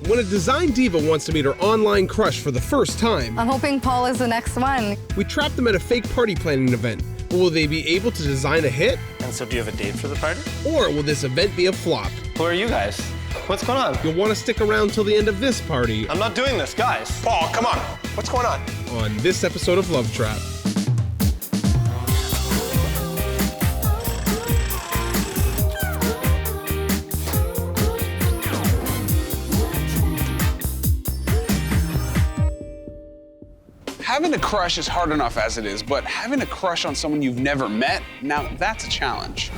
When a design diva wants to meet her online crush for the first time, I'm hoping Paul is the next one. we trap them at a fake party planning event. Will they be able to design a hit? And so do you have a date for the party? Or will this event be a flop? Who are you guys? What's going on? You'll want to stick around till the end of this party I'm not doing this, guys. Paul, come on. What's going on? on this episode of Love Trap. Having a crush is hard enough as it is, but having a crush on someone you've never met, now that's a challenge.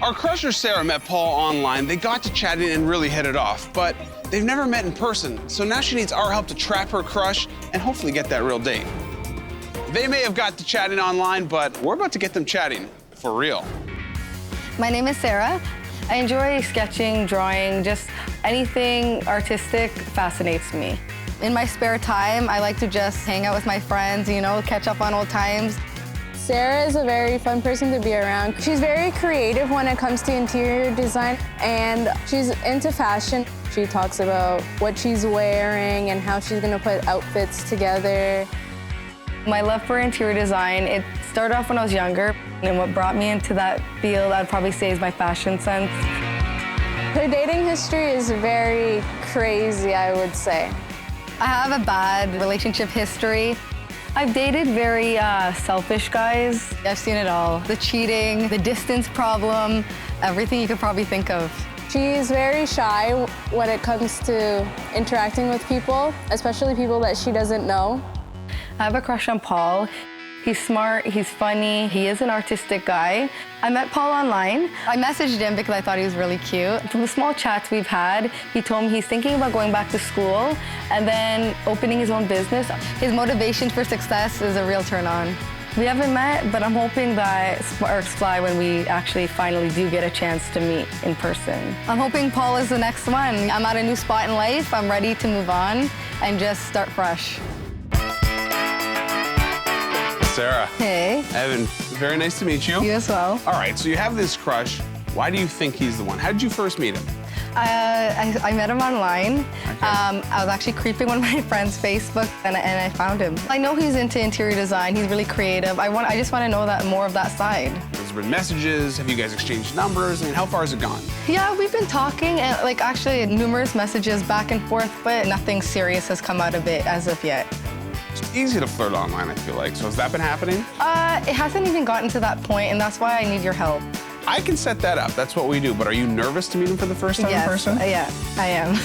Our crusher Sarah met Paul online. They got to chatting and really hit it off, but they've never met in person, so now she needs our help to trap her crush and hopefully get that real date. They may have got to chatting online, but we're about to get them chatting for real. My name is Sarah. I enjoy sketching, drawing, just anything artistic fascinates me. In my spare time, I like to just hang out with my friends, you know, catch up on old times. Sarah is a very fun person to be around. She's very creative when it comes to interior design, and she's into fashion. She talks about what she's wearing and how she's gonna put outfits together. My love for interior design, it started off when I was younger, and what brought me into that field, I'd probably say, is my fashion sense. Her dating history is very crazy, I would say. I have a bad relationship history. I've dated very selfish guys. I've seen it all. The cheating, the distance problem, everything you could probably think of. She's very shy when it comes to interacting with people, especially people that she doesn't know. I have a crush on Paul. He's smart, he's funny, he is an artistic guy. I met Paul online. I messaged him because I thought he was really cute. From the small chats we've had, he told me he's thinking about going back to school and then opening his own business. His motivation for success is a real turn on. We haven't met, but I'm hoping that sparks fly when we actually finally do get a chance to meet in person. I'm hoping Paul is the next one. I'm at a new spot in life. I'm ready to move on and just start fresh. Sarah. Hey. Evan, very nice to meet you. You as well. All right, so you have this crush. Why do you think he's the one? How did you first meet him? I met him online. Okay. I was actually creeping on my friend's Facebook, and I found him. I know he's into interior design. He's really creative. I just want to know more of that side. There's been messages. Have you guys exchanged numbers? I mean, how far has it gone? Yeah, we've been talking, and actually numerous messages back and forth, but nothing serious has come out of it as of yet. It's easy to flirt online, I feel like. So has that been happening? It hasn't even gotten to that point, and that's why I need your help. I can set that up. That's what we do. But are you nervous to meet him for the first time in person? Yeah, I am.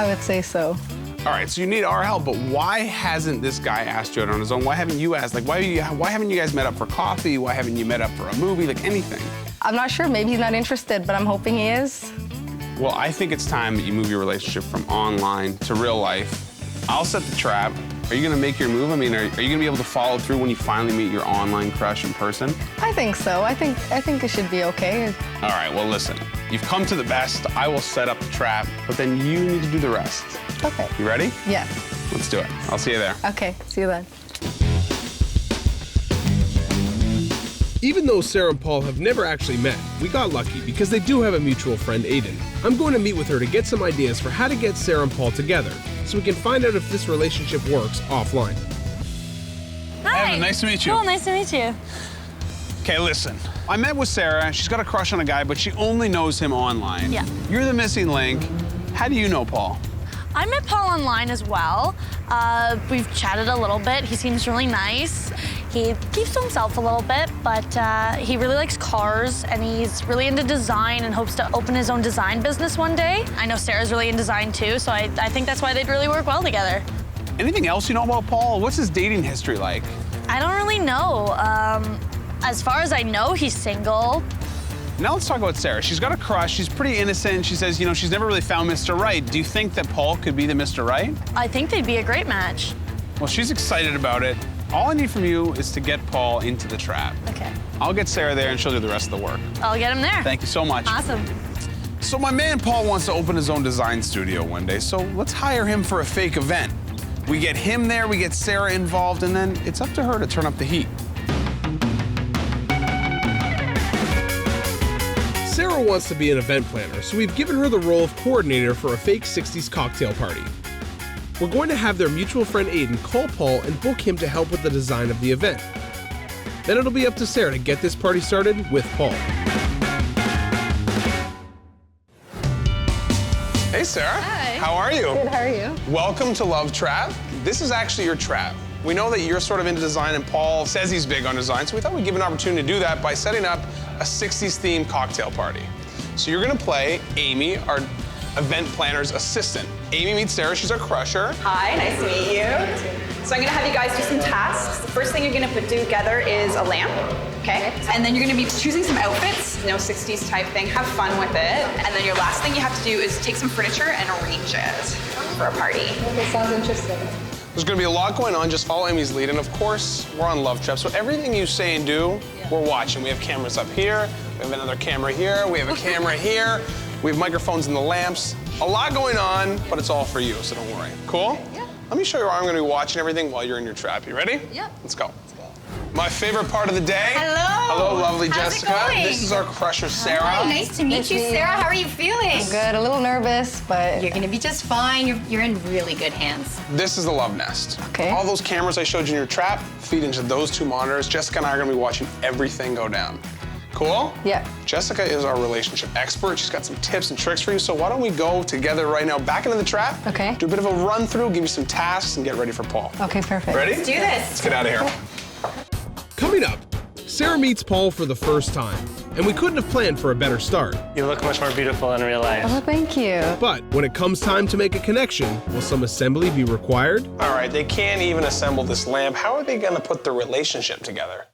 I would say so. All right, so you need our help, but why hasn't this guy asked you out on his own? Why haven't you asked? Why haven't you guys met up for coffee? Why haven't you met up for a movie? Anything. I'm not sure. Maybe he's not interested, but I'm hoping he is. Well, I think it's time that you move your relationship from online to real life. I'll set the trap. Are you gonna make your move? I mean, are you gonna be able to follow through when you finally meet your online crush in person? I think so. I think it should be okay. All right, well, listen. You've come to the best. I will set up the trap, but then you need to do the rest. Okay. You ready? Yeah. Let's do it. I'll see you there. Okay, see you then. Even though Sarah and Paul have never actually met, we got lucky because they do have a mutual friend, Aiden. I'm going to meet with her to get some ideas for how to get Sarah and Paul together, so we can find out if this relationship works offline. Hi. Evan, nice to meet you. Cool, nice to meet you. Okay, listen. I met with Sarah. She's got a crush on a guy, but she only knows him online. Yeah. You're the missing link. How do you know Paul? I met Paul online as well. We've chatted a little bit. He seems really nice. He keeps to himself a little bit, but he really likes cars, and he's really into design and hopes to open his own design business one day. I know Sarah's really into design too, so I think that's why they'd really work well together. Anything else you know about Paul? What's his dating history like? I don't really know. As far as I know, he's single. Now let's talk about Sarah. She's got a crush. She's pretty innocent. She says, she's never really found Mr. Right. Do you think that Paul could be the Mr. Right? I think they'd be a great match. Well, she's excited about it. All I need from you is to get Paul into the trap. Okay. I'll get Sarah there and she'll do the rest of the work. I'll get him there. Thank you so much. Awesome. So my man Paul wants to open his own design studio one day, so let's hire him for a fake event. We get him there, we get Sarah involved, and then it's up to her to turn up the heat. Sarah wants to be an event planner, so we've given her the role of coordinator for a fake 60s cocktail party. We're going to have their mutual friend Aiden call Paul and book him to help with the design of the event. Then it'll be up to Sarah to get this party started with Paul. Hey, Sarah. Hi. How are you? Good, how are you? Welcome to Love Trap. This is actually your trap. We know that you're sort of into design, and Paul says he's big on design, so we thought we'd give an opportunity to do that by setting up a 60s themed cocktail party. So you're gonna play Amy, our event planner's assistant. Amy meets Sarah, she's our crusher. Hi, nice to meet you. So I'm gonna have you guys do some tasks. The first thing you're gonna put together is a lamp, okay? And then you're gonna be choosing some outfits, 60s type thing, have fun with it. And then your last thing you have to do is take some furniture and arrange it for a party. Okay, sounds interesting. There's gonna be a lot going on, just follow Amy's lead, and of course, we're on Love Trap, so everything you say and do, we're watching. We have cameras up here, we have another camera here, we have a camera here, we have microphones in the lamps. A lot going on, but it's all for you, so don't worry. Cool? Yeah. Let me show you where I'm gonna be watching everything while you're in your trap. You ready? Yeah. Let's go. My favorite part of the day. Hello. Hello, lovely How's it Jessica. going? This is our crusher, Sarah. Hi, nice to meet you, Sarah. How are you feeling? Good, a little nervous, but You're gonna be just fine. You're in really good hands. This is the Love Nest. Okay. All those cameras I showed you in your trap feed into those two monitors. Jessica and I are gonna be watching everything go down. Cool? yeah. Jessica is our relationship expert. She's got some tips and tricks for you. So why don't we go together right now back into the trap? Okay. Do a bit of a run through, give you some tasks, and get ready for Paul. Okay, perfect. Ready? Let's do this. Let's get out of here. Coming up, Sarah meets Paul for the first time, and we couldn't have planned for a better start. You look much more beautiful in real life. Oh, thank you. But when it comes time to make a connection, will some assembly be required? All right, they can't even assemble this lamp. How are they gonna put the relationship together?